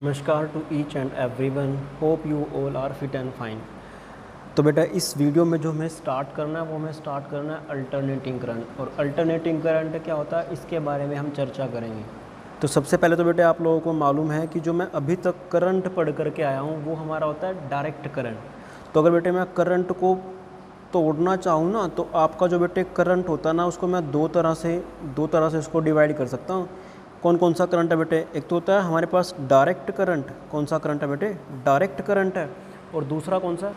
नमस्कार to each and everyone, hope you all are fit and fine. तो बेटा इस वीडियो में जो हमें स्टार्ट करना है वो हमें स्टार्ट करना है अल्टरनेटिंग करंट। और अल्टरनेटिंग करंट क्या होता है इसके बारे में हम चर्चा करेंगे। तो सबसे पहले तो बेटा आप लोगों को मालूम है कि जो मैं अभी तक करंट पढ़ करके आया हूँ वो हमारा होता है डायरेक्ट करंट। तो अगर बेटे मैं करंट को तोड़ना चाहूँ ना तो आपका जो बेटे करंट होता है ना उसको मैं दो तरह से इसको डिवाइड कर सकता हूँ। कौन कौन सा करंट है बेटे? एक तो होता है हमारे पास डायरेक्ट करंट। कौन सा करंट है बेटे? डायरेक्ट करंट है। और दूसरा कौन सा?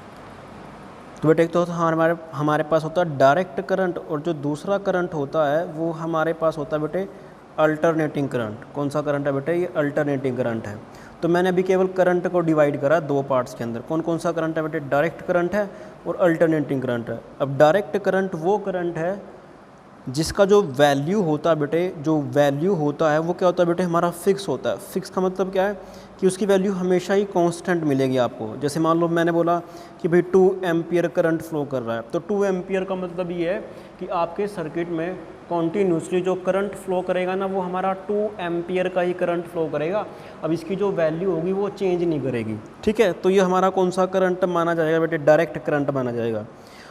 तो बेटे एक तो हमारे पास होता है डायरेक्ट करंट, और जो दूसरा करंट होता है वो हमारे पास होता है बेटे अल्टरनेटिंग करंट। कौन सा करंट है बेटे? ये अल्टरनेटिंग करंट है। तो मैंने अभी केवल करंट को डिवाइड करा दो पार्ट्स के अंदर। कौन कौन सा करंट है बेटे? डायरेक्ट करंट है और अल्टरनेटिंग करंट है। अब डायरेक्ट करंट वो करंट है जिसका जो वैल्यू होता है बेटे, जो वैल्यू होता है वो क्या होता है बेटे? हमारा फिक्स होता है। फिक्स का मतलब क्या है कि उसकी वैल्यू हमेशा ही कांस्टेंट मिलेगी आपको। जैसे मान लो मैंने बोला कि भाई 2 एम्पियर करंट फ्लो कर रहा है, तो 2 एम्पियर का मतलब ये है कि आपके सर्किट में कॉन्टीन्यूसली जो करंट फ्लो करेगा ना वो हमारा 2 एम्पियर का ही करंट फ्लो करेगा। अब इसकी जो वैल्यू होगी वो चेंज नहीं करेगी। ठीक है, तो ये हमारा कौन सा करंट माना जाएगा बेटे? डायरेक्ट करंट माना जाएगा।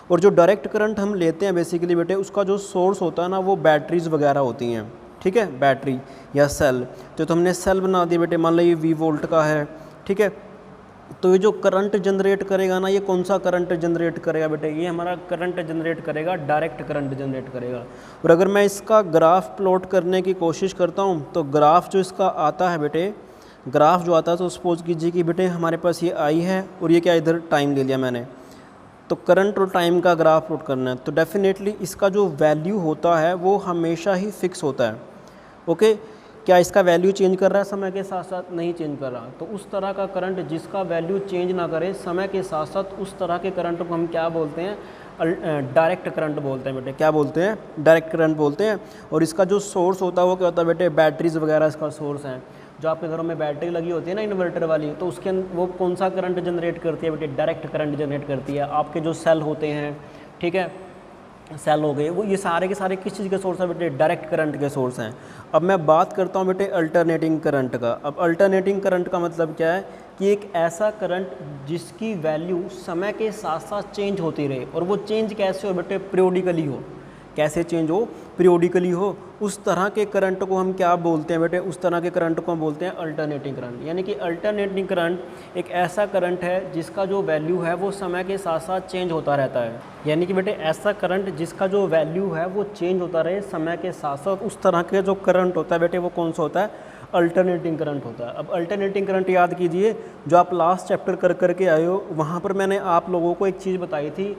और जो डायरेक्ट करंट हम लेते हैं बेसिकली बेटे उसका जो सोर्स होता है ना वो बैटरीज़ वगैरह होती हैं। ठीक है, बैटरी या सेल। तो हमने सेल बना दिया बेटे, मान लो ये 20 वोल्ट का है। ठीक है, तो ये जो करंट जनरेट करेगा ना, ये कौन सा करंट जनरेट करेगा बेटे? ये हमारा करंट जनरेट करेगा, डायरेक्ट करंट जनरेट करेगा। और अगर मैं इसका ग्राफ प्लॉट करने की कोशिश करता हूँ तो ग्राफ जो इसका आता है बेटे, ग्राफ जो आता है तो सपोज कीजिए कि बेटे हमारे पास ये आई है और ये क्या इधर टाइम ले लिया मैंने, तो करंट और टाइम का ग्राफ प्लॉट करना है। तो डेफिनेटली इसका जो वैल्यू होता है वो हमेशा ही फिक्स होता है। ओके, क्या इसका वैल्यू चेंज कर रहा है समय के साथ साथ? नहीं चेंज कर रहा। तो उस तरह का करंट जिसका वैल्यू चेंज ना करे समय के साथ साथ, उस तरह के करंट को हम क्या बोलते हैं? डायरेक्ट करंट बोलते हैं बेटे। क्या बोलते हैं? डायरेक्ट करंट बोलते हैं। और इसका जो सोर्स होता है वो क्या होता है बेटे? बैटरीज वगैरह इसका सोर्स है। जो आपके घरों में बैटरी लगी होती है ना इन्वर्टर वाली, तो उसके वो कौन सा करंट जनरेट करती है बेटे? डायरेक्ट करंट जनरेट करती है। आपके जो सेल होते हैं, ठीक है, सेल हो गए, वो ये सारे के सारे किस चीज़ के सोर्स है बेटे? डायरेक्ट करंट के सोर्स हैं। अब मैं बात करता हूँ बेटे अल्टरनेटिंग करंट का। अब अल्टरनेटिंग करंट का मतलब क्या है कि एक ऐसा करंट जिसकी वैल्यू समय के साथ साथ चेंज होती रहे। और वो चेंज कैसे हो बेटे? पीरियोडिकली हो। कैसे चेंज हो? पीरियोडिकली हो। उस तरह के करंट को हम क्या बोलते हैं बेटे? उस तरह के करंट को हम बोलते हैं अल्टरनेटिंग करंट। यानी कि अल्टरनेटिंग करंट एक ऐसा करंट है जिसका जो वैल्यू है वो समय के साथ साथ चेंज होता रहता है। यानी कि बेटे ऐसा करंट जिसका जो वैल्यू है वो चेंज होता रहे समय के साथ साथ, उस तरह के जो करंट होता है बेटे वो कौन सा होता है? अल्टरनेटिंग करंट होता है। अब अल्टरनेटिंग करंट याद कीजिए, जो आप लास्ट चैप्टर कर करके आए हो वहाँ पर मैंने आप लोगों को एक चीज़ बताई थी,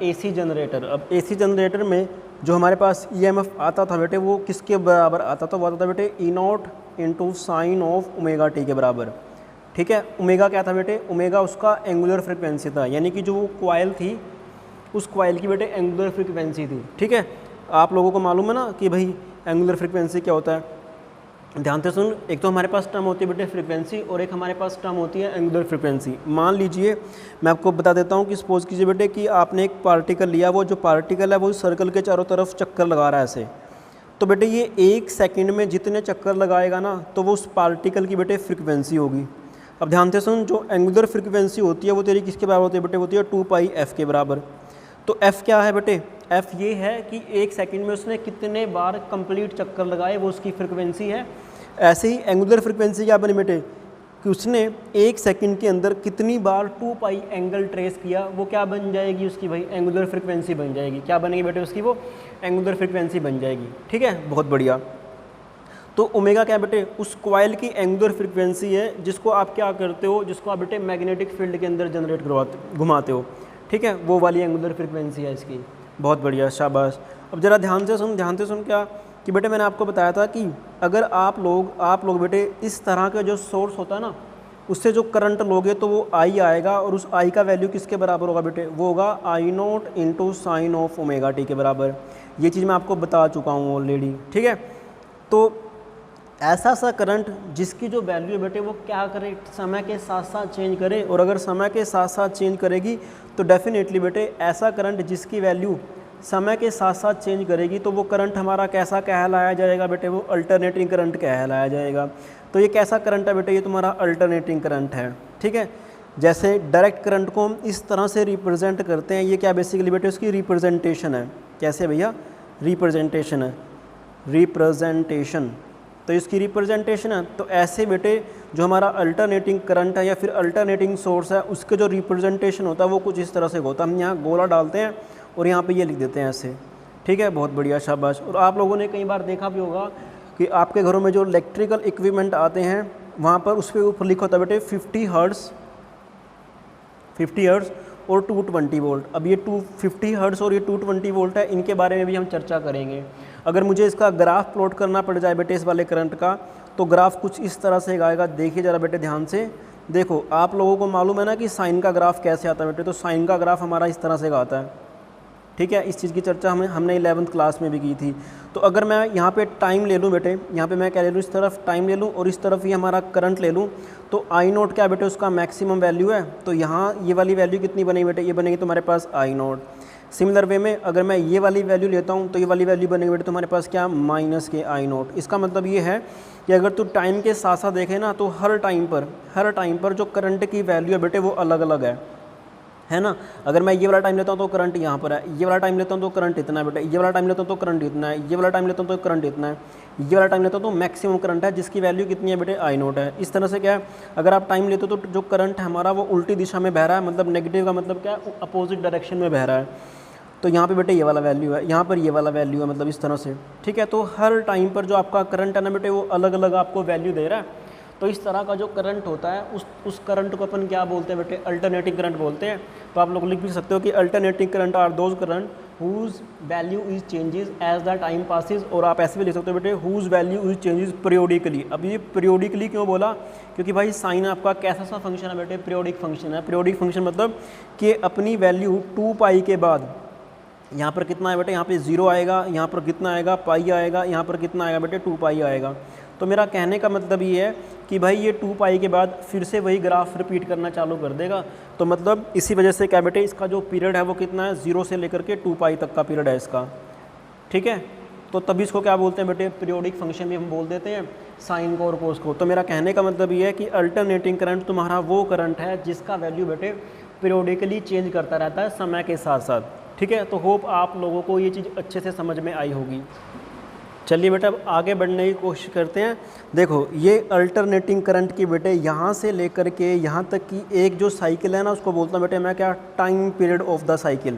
एसी जनरेटर। अब एसी जनरेटर में जो हमारे पास ईएमएफ आता था बेटे वो किसके बराबर आता था? वो आता था बेटे E0 into sine of omega T के बराबर। ठीक है, ओमेगा क्या था बेटे? ओमेगा उसका एंगुलर फ्रिक्वेंसी था। यानी कि जो वो कॉइल थी उस कॉइल की बेटे एंगुलर फ्रिक्वेंसी थी। ठीक है, आप लोगों को मालूम है ना कि भाई एंगुलर फ्रिक्वेंसी क्या होता है? ध्यान से सुन, एक तो हमारे पास टर्म होती है बेटे फ्रीक्वेंसी, और एक हमारे पास टर्म होती है एंगुलर फ्रीक्वेंसी। मान लीजिए मैं आपको बता देता हूँ कि सपोज कीजिए बेटे कि आपने एक पार्टिकल लिया, वो जो पार्टिकल है वो सर्कल के चारों तरफ चक्कर लगा रहा है ऐसे। तो बेटे ये 1 सेकंड में जितने चक्कर लगाएगा ना तो वो उस पार्टिकल की बेटे फ्रीक्वेंसी होगी। अब ध्यान से सुन, जो एंगुलर फ्रीक्वेंसी होती है वो तेरी किसके बराबर होती है बेटे? होती है 2πf के बराबर। तो f क्या है बेटे? f ये है कि 1 सेकंड में उसने कितने बार कंप्लीट चक्कर लगाए, वो उसकी फ्रिक्वेंसी है। ऐसे ही एंगुलर फ्रिक्वेंसी क्या बनी बेटे? कि उसने 1 सेकंड के अंदर कितनी बार 2π एंगल ट्रेस किया, वो क्या बन जाएगी उसकी? भाई एंगुलर फ्रिक्वेंसी बन जाएगी। क्या बनेगी बेटे उसकी? वो एंगुलर फ्रिक्वेंसी बन जाएगी। ठीक है, बहुत बढ़िया। तो ओमेगा क्या बेटे? उस कॉइल की एंगुलर फ्रिक्वेंसी है जिसको आप क्या करते हो? जिसको आप बेटे मैग्नेटिक फील्ड के अंदर जनरेट करवाते घुमाते हो। ठीक है, वो वाली एंगुलर फ्रिक्वेंसी है इसकी। बहुत बढ़िया, शाबाश। अब ज़रा ध्यान से सुन, ध्यान से सुन। क्या कि बेटे मैंने आपको बताया था कि अगर आप लोग बेटे इस तरह का जो सोर्स होता है ना उससे जो करंट लोगे तो वो आई आएगा, और उस आई का वैल्यू किसके बराबर होगा बेटे? वो होगा I0 into sine of omega T के बराबर। ये चीज़ मैं आपको बता चुका हूँ ऑलरेडी। ठीक है, तो ऐसा सा करंट जिसकी जो वैल्यू है बेटे वो क्या करे? समय के साथ साथ चेंज करे। और अगर समय के साथ साथ चेंज करेगी तो डेफिनेटली बेटे ऐसा करंट जिसकी वैल्यू समय के साथ साथ चेंज करेगी तो वो करंट हमारा कैसा कहलाया जाएगा बेटे? वो अल्टरनेटिंग करंट कहलाया जाएगा। तो ये कैसा करंट है बेटे, ये तुम्हारा अल्टरनेटिंग करंट है। ठीक है, जैसे डायरेक्ट करंट को हम इस तरह से रिप्रेजेंट करते हैं, ये क्या बेसिकली बेटे उसकी रिप्रेजेंटेशन है। कैसे भैया, रिप्रेजेंटेशन है, रिप्रेजेंटेशन, तो इसकी रिप्रेजेंटेशन है। तो ऐसे बेटे जो हमारा अल्टरनेटिंग करंट है या फिर अल्टरनेटिंग सोर्स है, उसके जो रिप्रेजेंटेशन होता है वो कुछ इस तरह से होता है। हम यहाँ गोला डालते हैं और यहाँ पे ये लिख देते हैं ऐसे। ठीक है, बहुत बढ़िया, शाबाश। और आप लोगों ने कई बार देखा भी होगा कि आपके घरों में जो इलेक्ट्रिकल इक्विपमेंट आते हैं वहाँ पर उस पर ऊपर लिखा होता है बेटे 50 हर्ट्ज़, 50 हर्ट्ज़ और 220 वोल्ट। अब ये 250 हर्ट्ज़ और ये 220 वोल्ट है, इनके बारे में भी हम चर्चा करेंगे। अगर मुझे इसका ग्राफ प्लॉट करना पड़ जाए बेटे इस वाले करंट का, तो ग्राफ कुछ इस तरह से आएगा। देखिए ज़रा बेटे ध्यान से, देखो आप लोगों को मालूम है ना कि साइन का ग्राफ कैसे आता है बेटे, तो साइन का ग्राफ हमारा इस तरह से आता है। ठीक है, इस चीज़ की चर्चा हमने 11th क्लास में भी की थी। तो अगर मैं यहाँ पे टाइम ले लूँ बेटे, यहाँ पे मैं क्या ले लूँ, इस तरफ टाइम ले लूँ और इस तरफ ये हमारा करंट ले लूँ, तो आई नोट क्या बेटे उसका मैक्सिमम वैल्यू है। तो यहाँ ये वाली वैल्यू कितनी बनेगी बेटे, ये बनेगी तुम्हारे पास आई नोट। सिमिलर वे में अगर मैं ये वाली वैल्यू लेता हूँ तो ये वाली वैल्यू बनेगी बेटे तुम्हारे पास क्या, माइनस के आई नोट। इसका मतलब ये है कि अगर तू टाइम के साथ साथ देखें ना, तो हर टाइम पर जो करंट की वैल्यू है बेटे वो अलग अलग है ना। अगर मैं ये वाला टाइम लेता हूँ तो करंट यहाँ पर है, ये वाला टाइम लेता हूँ तो करंट इतना है बेटा, ये वाला टाइम लेता हूँ तो करंट इतना है, ये वाला टाइम लेता हूँ तो करंट इतना है, ये वाला टाइम लेता हूँ तो मैक्सिमम करंट है जिसकी वैल्यू कितनी है बेटे, आई नोट है। इस तरह से क्या है, अगर आप टाइम लेते हो तो जो करंट है हमारा वो उल्टी दिशा में बह रहा है, मतलब नेगेटिव का मतलब क्या है, अपोजिट डायरेक्शन में बह रहा है। तो यहाँ पे बेटे ये वाला वैल्यू है, यहाँ पर ये वाला वैल्यू है, मतलब इस तरह से। ठीक है, तो हर टाइम पर जो आपका करंट है ना बेटे वो अलग अलग आपको वैल्यू दे रहा है। तो इस तरह का जो करंट होता है उस करंट को अपन क्या बोलते हैं बेटे, अल्टरनेटिंग करंट बोलते हैं। तो आप लोग लिख भी सकते हो कि alternating current are those current whose value is changes as the time passes, और आप ऐसे भी लिख सकते हो बेटे whose value is changes periodically. अब ये पीरियोडिकली क्यों बोला, क्योंकि भाई साइन आपका कैसा सा फंक्शन है बेटे, पीरियोडिक फंक्शन है। पीरियोडिक फंक्शन मतलब कि अपनी वैल्यू 2 पाई के बाद यहाँ पर कितना है बेटे, यहाँ पे 0 आएगा, यहाँ पर कितना आएगा, पाई आएगा, यहाँ पर कितना आएगा बेटे, 2 पाई आएगा। तो मेरा कहने का मतलब ये है कि भाई ये 2 पाई के बाद फिर से वही ग्राफ रिपीट करना चालू कर देगा। तो मतलब इसी वजह से क्या बेटे, इसका जो पीरियड है वो कितना है, 0 से लेकर के 2 पाई तक का पीरियड है इसका। ठीक है, तो तभी इसको क्या बोलते हैं बेटे, पीरियोडिक फंक्शन भी हम बोल देते हैं, साइन को और कोस को। तो मेरा कहने का मतलब ये है कि अल्टरनेटिंग करंट तुम्हारा वो करंट है जिसका वैल्यू बेटे पीरियोडिकली चेंज करता रहता है समय के साथ साथ। ठीक है, तो होप आप लोगों को ये चीज़ अच्छे से समझ में आई होगी। चलिए बेटा अब आगे बढ़ने की कोशिश करते हैं। देखो ये अल्टरनेटिंग करंट की बेटे यहाँ से लेकर के यहाँ तक की एक जो साइकिल है ना, उसको बोलता हूँ बेटे मैं क्या, time period of the cycle.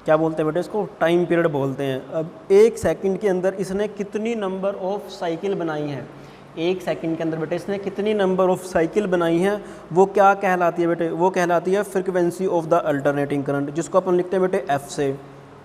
क्या बोलते हैं बेटे इसको, टाइम पीरियड बोलते हैं। अब 1 सेकंड के अंदर इसने कितनी नंबर ऑफ साइकिल बनाई हैं, 1 सेकंड के अंदर बेटे इसने कितनी नंबर ऑफ साइकिल बनाई हैं, वो क्या कहलाती है बेटे, वो कहलाती है frequency of the alternating current, जिसको अपन लिखते हैं बेटे एफ से।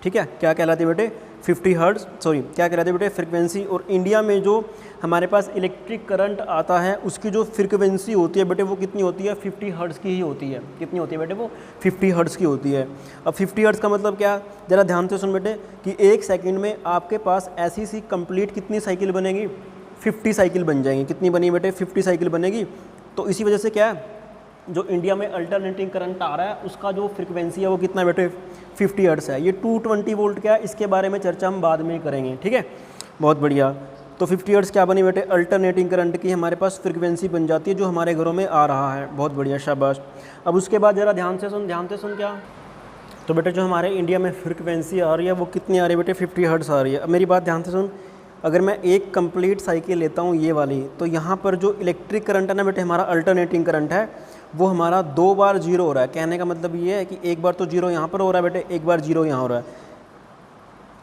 ठीक है, क्या कहलाती है बेटे, 50 हर्ट्ज़, सॉरी क्या कहलाती है बेटे, फ्रीक्वेंसी। और इंडिया में जो हमारे पास इलेक्ट्रिक करंट आता है उसकी जो फ्रीक्वेंसी होती है बेटे वो कितनी होती है, 50 हर्ट्ज़ की ही होती है। कितनी होती है बेटे, वो 50 हर्ट्ज़ की होती है। अब 50 हर्ट्ज़ का मतलब क्या, ज़रा ध्यान से सुन बेटे, कि 1 सेकंड में आपके पास ऐसी सी कंप्लीट कितनी साइकिल बनेगी, 50 साइकिल बन जाएंगी। कितनी बनी बेटे, 50 साइकिल बनेगी। तो इसी वजह से क्या है, जो इंडिया में अल्टरनेटिंग करंट आ रहा है उसका जो फ्रीक्वेंसी है वो कितना बेटे, 50 हर्ट्ज़ है। ये 220 वोल्ट क्या है, इसके बारे में चर्चा हम बाद में करेंगे। ठीक है, बहुत बढ़िया। तो 50 हर्ट्ज़ क्या बनी बेटे, अल्टरनेटिंग करंट की हमारे पास फ्रीक्वेंसी बन जाती है जो हमारे घरों में आ रहा है। बहुत बढ़िया, शाबाश। अब उसके बाद ज़रा ध्यान से सुन क्या, तो बेटे जो हमारे इंडिया में फ्रीक्वेंसी आ रही है वो कितनी आ रही है बेटे, 50 हर्ट्ज़ आ रही है। अब मेरी बात ध्यान से सुन, अगर मैं एक कंप्लीट साइकिल लेता हूँ ये वाली, तो यहाँ पर जो इलेक्ट्रिक करंट है ना बेटे, हमारा अल्टरनेटिंग करंट है, वो हमारा 2 बार 0 हो रहा है। कहने का मतलब ये है कि एक बार तो 0 यहाँ पर हो रहा है बेटे, एक बार 0 यहाँ हो रहा है।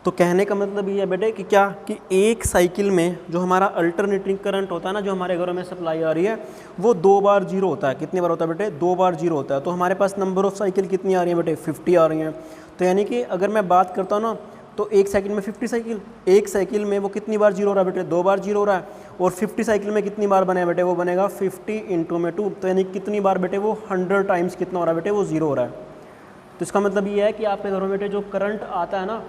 तो कहने का मतलब ये है बेटे कि क्या, कि एक साइकिल में जो हमारा अल्टरनेटिंग करंट होता है ना, जो हमारे घरों में सप्लाई आ रही है, वो 2 बार 0 होता है। कितनी बार होता है बेटे, 2 बार 0 होता है। तो हमारे पास नंबर ऑफ़ साइकिल कितनी आ रही है बेटे, 50 आ रही हैं। तो यानी कि अगर मैं बात करता हूँ ना, तो 1 सेकंड में 50 साइकिल, 1 साइकिल में वो कितनी बार 0 हो रहा है बेटे, 2 बार 0 हो रहा है। और 50 साइकिल में कितनी बार बने बेटे, वो बनेगा 50 इंटू में 2, तो यानी कितनी बार बेटे, वो 100 टाइम्स कितना हो रहा है बेटे, वो 0 हो रहा है। तो इसका मतलब ये है कि आपके घरों में बेटे जो करंट आता है ना,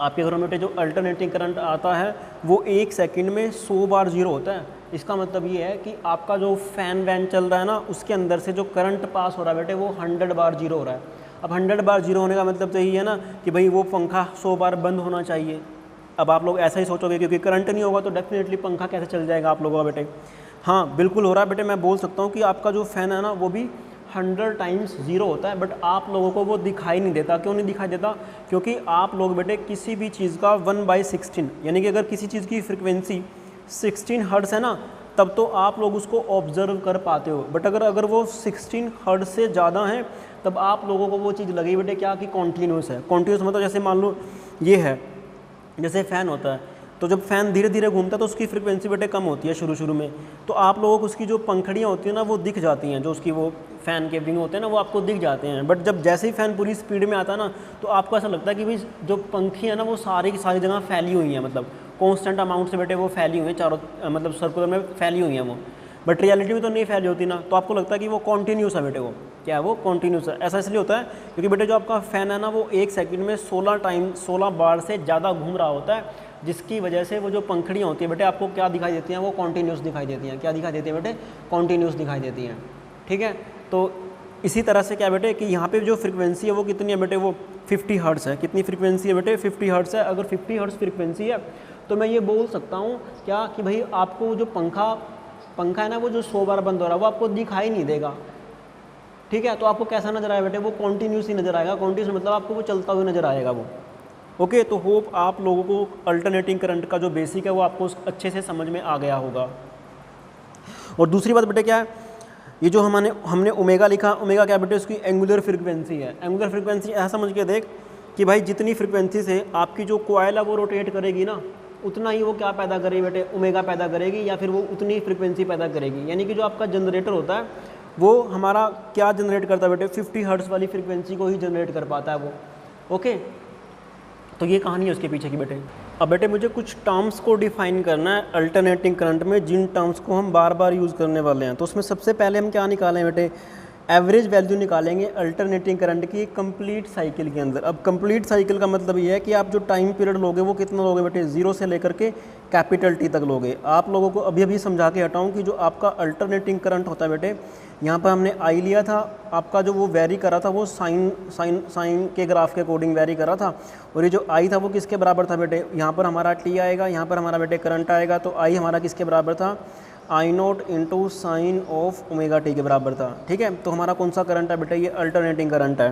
आपके घरों में बेटे जो अल्टरनेटिंग करंट आता है वो 1 सेकंड में 100 बार 0 होता है। इसका मतलब ये है कि आपका जो फ़ैन वैन चल रहा है ना, उसके अंदर से जो करंट पास हो रहा है बेटे, वो 100 बार 0 हो रहा है। अब 100 बार 0 होने का मतलब तो यही है ना कि भाई वो पंखा 100 बार बंद होना चाहिए। अब आप लोग ऐसा ही सोचोगे, क्योंकि करंट नहीं होगा तो डेफिनेटली पंखा कैसे चल जाएगा आप लोगों का बेटे। हाँ बिल्कुल हो रहा है बेटे, मैं बोल सकता हूँ कि आपका जो फ़ैन है ना वो भी 100 टाइम्स 0 होता है, बट आप लोगों को वो दिखाई नहीं देता। क्यों नहीं दिखाई देता? क्योंकि आप लोग बेटे किसी भी चीज़ का 1/16 यानी कि अगर किसी चीज़ की फ्रिक्वेंसी 16 हर्ट्ज़ है ना, तब तो आप लोग उसको ऑब्जर्व कर पाते हो। बट अगर वो 16 हर्ट्ज़ से ज़्यादा है तब आप लोगों को वो चीज़ लगी बेटे क्या कि कॉन्टीन्यूस है। कॉन्टीन्यूस मतलब जैसे मान लो ये है, जैसे फ़ैन होता है, तो जब फ़ैन धीरे धीरे घूमता है तो उसकी फ्रिक्वेंसी बेटे कम होती है शुरू में, तो आप लोगों को उसकी जो पंखड़ियाँ होती हैं ना वो दिख जाती हैं, जो उसकी वो फ़ैन के विंग होते हैं ना वो आपको दिख जाते हैं। बट जब जैसे ही फ़ैन पूरी स्पीड में आता है ना तो आपको ऐसा लगता है कि भाई जो पंखी है ना वो सारी की सारी जगह फैली हुई हैं, मतलब कॉन्स्टेंट अमाउंट से बेटे वो फैली हुई हैं चारों, मतलब सर्कुलर में फैली हुई हैं वो। बट रियलिटी में तो नहीं फैली होती ना, तो आपको लगता है कि वो कॉन्टीन्यूस है बेटे, वो क्या है, वो कॉन्टीन्यूस है। ऐसा इसलिए होता है क्योंकि बेटे जो आपका फ़ैन है ना वो 1 सेकंड में 16 बार से ज़्यादा घूम रहा होता है, जिसकी वजह से वो जो पंखड़ियाँ होती हैं बेटे आपको क्या दिखाई देती हैं, वो कॉन्टीन्यूस दिखाई देती हैं। क्या दिखाई देती हैं बेटे? कॉन्टीन्यूस दिखाई देती हैं। ठीक है, तो इसी तरह से क्या बेटे कि यहाँ पे जो फ्रिक्वेंसी है वो कितनी है बेटे, वो 50 हर्ट्ज़ है। कितनी फ्रिक्वेंसी है बेटे? 50 हर्ट्ज़ है। अगर 50 हर्ट्ज़ फ्रिक्वेंसी है तो मैं ये बोल सकता हूँ क्या कि भाई आपको जो पंखा है ना वो जो 100 बार बंद हो रहा है वो आपको दिखाई नहीं देगा। ठीक है, तो आपको कैसा नज़र आएगा बेटे? वो कॉन्टीन्यूस ही नज़र आएगा। कॉन्टीन्यूस मतलब आपको वो चलता हुआ नज़र आएगा वो। ओके, तो होप आप लोगों को अल्टरनेटिंग करंट का जो बेसिक है वो आपको अच्छे से समझ में आ गया होगा। और दूसरी बात बेटे क्या है, ये जो हमने ओमेगा लिखा, ओमेगा क्या बेटे? उसकी एंगुलर फ्रिक्वेंसी है। एंगुलर फ्रिक्वेंसी ऐसा समझ के देख कि भाई जितनी फ्रिक्वेंसी से आपकी जो कोयल है वो रोटेट करेगी ना, उतना ही वो क्या पैदा करेगी बेटे? ओमेगा पैदा करेगी, या फिर वो उतनी फ्रिक्वेंसी पैदा करेगी। यानी कि जो आपका जनरेटर होता है वो हमारा क्या जनरेट करता है बेटे? 50 हर्ट्ज़ वाली फ्रिक्वेंसी को ही जनरेट कर पाता है वो। ओके, तो ये कहानी है उसके पीछे की बेटे। अब बेटे मुझे कुछ टर्म्स को डिफाइन करना है अल्टरनेटिंग करंट में, जिन टर्म्स को हम बार बार यूज़ करने वाले हैं। तो उसमें सबसे पहले हम क्या निकालें बेटे? एवरेज वैल्यू निकालेंगे अल्टरनेटिंग करंट की कंप्लीट साइकिल के अंदर। अब कंप्लीट साइकिल का मतलब ये है कि आप जो टाइम पीरियड लोगे वो कितना लोगे बेटे? 0 से लेकर के कैपिटल T तक लोगे। आप लोगों को अभी समझा के हटाऊँ कि जो आपका अल्टरनेटिंग करंट होता है बेटे, यहाँ पर हमने आई लिया था, आपका जो वो वेरी करा था वो साइन के ग्राफ के अकॉर्डिंग वेरी करा था, और ये जो आई था वो किसके बराबर था बेटे? यहाँ पर हमारा T आएगा, यहाँ पर हमारा बेटे करंट आएगा, तो आई हमारा किसके बराबर था? I0 into sine of omega T के बराबर था। ठीक है, तो हमारा कौन सा करंट है बेटे? ये अल्टरनेटिंग करंट है।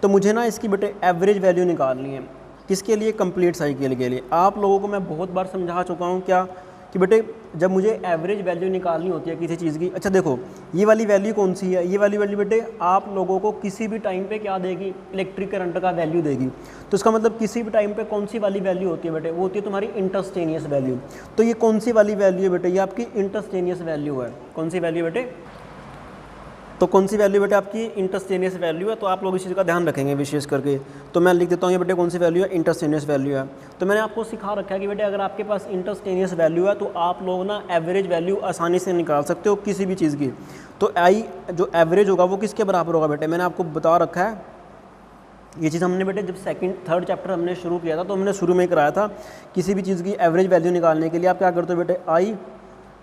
तो मुझे ना इसकी बेटे एवरेज वैल्यू निकालनी है। किसके लिए? कंप्लीट साइकिल के लिए। आप लोगों को मैं बहुत बार समझा चुका हूँ क्या कि बेटे जब मुझे एवरेज वैल्यू निकालनी होती है किसी चीज़ की, अच्छा देखो ये वाली वैल्यू कौन सी है? ये वाली वैल्यू बेटे आप लोगों को किसी भी टाइम पे क्या देगी? इलेक्ट्रिक करंट का वैल्यू देगी। तो इसका मतलब किसी भी टाइम पे कौन सी वाली वैल्यू होती है बेटे? वो होती है तुम्हारी इंटरस्टेनियस वैल्यू। तो ये कौन सी वाली वैल्यू है बेटे? ये आपकी इंटरस्टेनियस वैल्यू है। कौन सी वैल्यू बेटे? तो कौन सी वैल्यू बेटे? आपकी इंटरस्टेनियस वैल्यू है। तो आप लोग इस चीज़ का ध्यान रखेंगे विशेष करके। तो मैं लिख देता हूँ ये बेटे कौन सी वैल्यू है? इंटरस्टेनियस वैल्यू है। तो मैंने आपको सिखा रखा है कि बेटे अगर आपके पास इंटरस्टेनियस वैल्यू है तो आप लोग ना एवरेज वैल्यू आसानी से निकाल सकते हो किसी भी चीज़ की। तो आई जो एवरेज होगा वो किसके बराबर होगा बेटे? मैंने आपको बता रखा है ये चीज़। हमने बेटे जब थर्ड चैप्टर हमने शुरू किया था तो हमने शुरू में कराया था किसी भी चीज़ की एवरेज वैल्यू निकालने के लिए आप क्या करते हो बेटे? आई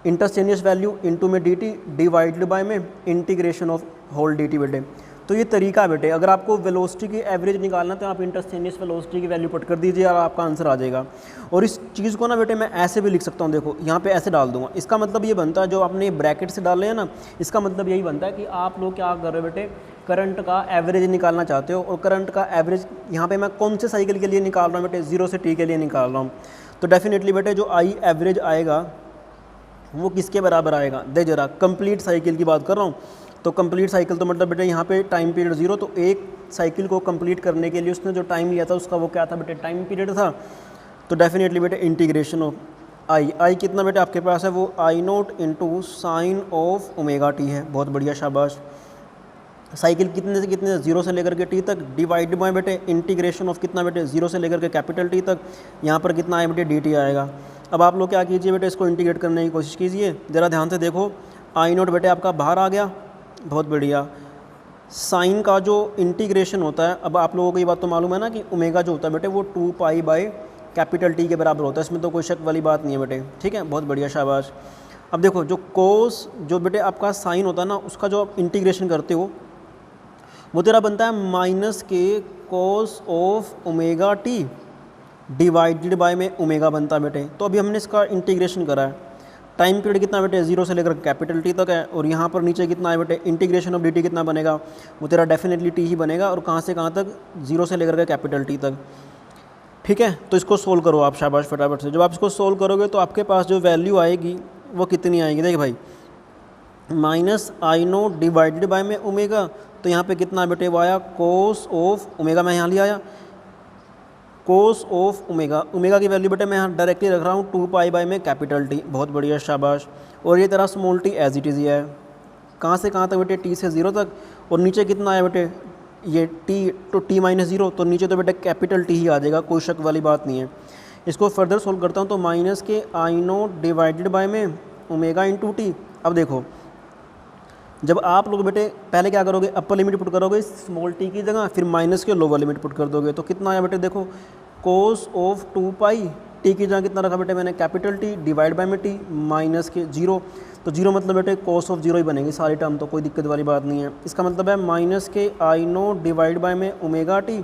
इंटरस्टेनियस वैल्यू इंटू में डी टी डिवाइडेड बाय में integration of whole D T बेटे। तो ये तरीका है बेटे, अगर आपको वेलोसिटी की एवरेज निकालना तो आप इंटरस्टेनियस वेलोसिटी की वैल्यू पुट कर दीजिए और आपका आंसर आ जाएगा। और इस चीज़ को ना बेटे मैं ऐसे भी लिख सकता हूँ, देखो यहाँ पे ऐसे डाल दूंगा। इसका मतलब ये बनता है, जो आपने ब्रैकेट से डाले हैं ना, इसका मतलब यही बनता है कि आप लोग क्या कर रहे हो बेटे? करंट का एवरेज निकालना चाहते हो। और करंट का एवरेज यहाँ पे मैं कौन से साइकिल के लिए निकाल रहा हूँ बेटे? 0 से T के लिए निकाल रहा हूँ। तो डेफिनेटली बेटे जो आई एवरेज आएगा वो किसके बराबर आएगा? दे जरा, कंप्लीट साइकिल की बात कर रहा हूँ। तो कंप्लीट साइकिल तो मतलब बेटे यहाँ पे टाइम पीरियड 0, तो एक साइकिल को कंप्लीट करने के लिए उसने जो टाइम लिया था उसका वो क्या था बेटे? टाइम पीरियड था। तो डेफिनेटली बेटे इंटीग्रेशन ऑफ आई कितना बेटे आपके पास है? वो I0 into sine of omega T है। बहुत बढ़िया, शाबाश। साइकिल कितने से कितने? 0 से लेकर के T तक, डिवाइड बाय बेटे इंटीग्रेशन ऑफ कितना बेटे? 0 से लेकर के कैपिटल T तक। यहाँ पर कितना आया बेटे? dt आएगा। अब आप लोग क्या कीजिए बेटे? इसको इंटीग्रेट करने की कोशिश कीजिए। ज़रा ध्यान से देखो, I0 बेटे आपका बाहर आ गया। बहुत बढ़िया। साइन का जो इंटीग्रेशन होता है, अब आप लोगों को ये बात तो मालूम है ना कि ओमेगा जो होता है बेटे वो 2 पाई बाय कैपिटल T के बराबर होता है। इसमें तो कोई शक वाली बात नहीं है बेटे। ठीक है, बहुत बढ़िया, शाबाश। अब देखो जो कोस जो बेटे आपका साइन होता है ना, उसका जो आप इंटीग्रेशन करते हो वो तेरा बनता है माइनस के कोस of omega T divided by में ओमेगा बनता है बेटे। तो अभी हमने इसका इंटीग्रेशन करा है, टाइम पीरियड कितना बेटे 0 से लेकर कैपिटल टी तक है, और यहाँ पर नीचे कितना है बेटे इंटीग्रेशन ऑफ डी टी कितना बनेगा, वो तेरा डेफिनेटली टी ही बनेगा, और कहाँ से कहाँ तक 0 से लेकर के कैपिटल टी तक। ठीक है, तो इसको सोल्व करो आप शाबाश फटाफट से। जब आप इसको सोल्व करोगे तो आपके पास जो वैल्यू आएगी वो कितनी आएगी, देख भाई minus I note divided by में ओमेगा, तो यहाँ पे कितना बेटे वो आया कोस ऑफ ओमेगा, मैं यहाँ ले आया कोस ऑफ ओमेगा, ओमेगा की वैल्यू बेटे मैं यहाँ डायरेक्टली रख रहा हूँ 2 पाई बाय में कैपिटल टी, बहुत बढ़िया शाबाश। और ये तेरा small T as it is है, कहाँ से कहाँ तक बेटे टी से 0 तक, और नीचे कितना आया बेटे ये टी, तो टी माइनस 0, तो नीचे तो बेटे कैपिटल टी ही आ जाएगा, कोई शक वाली बात नहीं है। इसको फर्दर सोल्व करता हूँ तो माइनस के आई नोट डिवाइडेड बाय में ओमेगा इंटू टी। अब देखो जब आप लोग बेटे पहले क्या करोगे, अपर लिमिट पुट करोगे स्मॉल टी की जगह, फिर माइनस के लोअर लिमिट पुट कर दोगे, तो कितना आया बेटे देखो कोस ऑफ 2 पाई, टी की जगह कितना रखा बेटे मैंने कैपिटल टी, डिवाइड बाय में टी माइनस के 0, तो 0 मतलब बेटे कोस ऑफ 0 ही बनेगी सारी टर्म, तो कोई दिक्कत वाली बात नहीं है। इसका मतलब है माइनस के आई नोट डिवाइड बाय में ओमेगा टी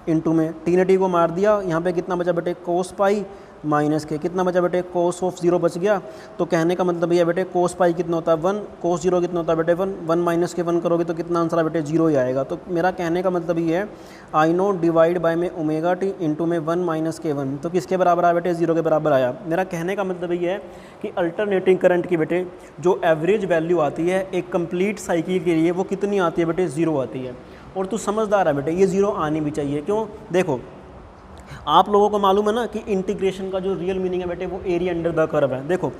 इंटू में टी ने टी को मार दिया, यहाँ पे कितना बचा बेटे कोस पाई, माइनस के कितना बचा बेटे कोस ऑफ 0 बच गया। तो कहने का मतलब ये है बेटे कोस पाई कितना होता है 1, कोस 0 कितना होता है बेटे 1, 1 माइनस के 1 करोगे तो कितना आंसर है बेटे 0 ही आएगा। तो मेरा कहने का मतलब ये है आई नोट डिवाइड बाय में ओमेगा टी इंटू में 1 माइनस के 1, तो किसके बराबर आया बेटे 0 के बराबर आया। मेरा कहने का मतलब ये है कि अल्टरनेटिंग करंट की बेटे जो एवरेज वैल्यू आती है एक कंप्लीट साइकिल के लिए वो कितनी आती है बेटे 0 आती है। और तू समझदार है बेटे, ये 0 आनी भी चाहिए, क्यों देखो आप लोगों को मालूम है ना कि इंटीग्रेशन का जो रियल मीनिंग है बेटे वो एरिया अंडर द कर्व है। देखो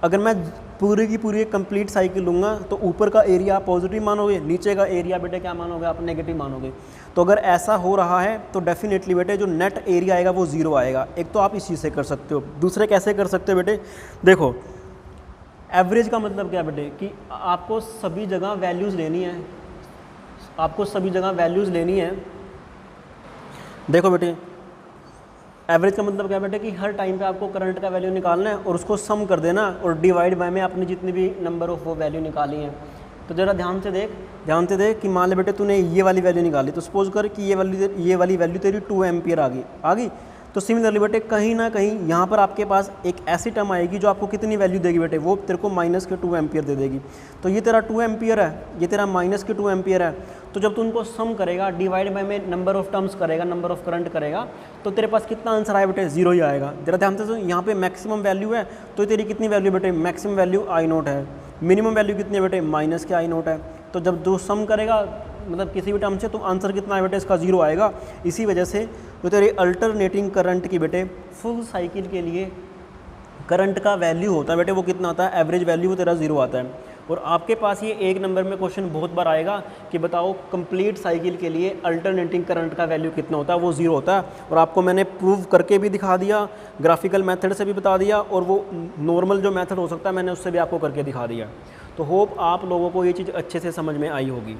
अगर मैं पूरी की पूरी कंप्लीट साइकिल लूँगा तो ऊपर का एरिया आप पॉजिटिव मानोगे, नीचे का एरिया बेटे क्या मानोगे आप नेगेटिव मानोगे। तो अगर ऐसा हो रहा है तो डेफिनेटली बेटे जो नेट एरिया आएगा वो 0 आएगा। एक तो आप इस चीज़ से कर सकते हो, दूसरे कैसे कर सकते हो बेटे, देखो एवरेज का मतलब क्या बेटे कि आपको सभी जगह वैल्यूज़ लेनी है, आपको सभी जगह वैल्यूज़ लेनी है। देखो बेटे एवरेज का मतलब क्या बेटे कि हर टाइम पे आपको करंट का वैल्यू निकालना है और उसको सम कर देना और डिवाइड बाय में आपने जितनी भी नंबर ऑफ वो वैल्यू निकाली है। तो ज़रा ध्यान से देख कि मान ले बेटे तूने ये वाली वैल्यू निकाली, तो सपोज कर कि ये वाली वैल्यू तेरी 2 एम्पियर आ गई। तो सिमिलरली बेटे कहीं ना कहीं यहाँ पर आपके पास एक ऐसी टर्म आएगी जो आपको कितनी वैल्यू देगी बेटे, वो तेरे को माइनस के 2 एम्पियर दे देगी। तो ये तेरा 2 एम्पियर है, ये तेरा माइनस के 2 एम्पियर है। तो जब तू उनको सम करेगा डिवाइड बाय में नंबर ऑफ टर्म्स करेगा, नंबर ऑफ करंट करेगा, तो तेरे पास कितना आंसर आया बेटे 0 ही आएगा। जरा ध्यान से यहाँ पे मैक्सिमम वैल्यू है, तो तेरी कितनी वैल्यू बेटे मैक्सिमम वैल्यू आई नोट है, मिनिमम वैल्यू कितनी है बेटे माइनस के आई नोट है। तो जब जो सम करेगा मतलब किसी भी टर्म से तो आंसर कितना है बेटे इसका 0 आएगा। इसी वजह से जो तेरे अल्टरनेटिंग करंट की बेटे फुल साइकिल के लिए करंट का वैल्यू होता है बेटे वो कितना आता है, एवरेज वैल्यू वो तेरा 0 आता है। और आपके पास ये 1 नंबर में क्वेश्चन बहुत बार आएगा कि बताओ कंप्लीट साइकिल के लिए अल्टरनेटिंग करंट का वैल्यू कितना होता है, वो 0 होता है। और आपको मैंने प्रूव करके भी दिखा दिया, ग्राफिकल मेथड से भी बता दिया, और वो नॉर्मल जो मेथड हो सकता है मैंने उससे भी आपको करके दिखा दिया। तो होप आप लोगों को ये चीज़ अच्छे से समझ में आई होगी।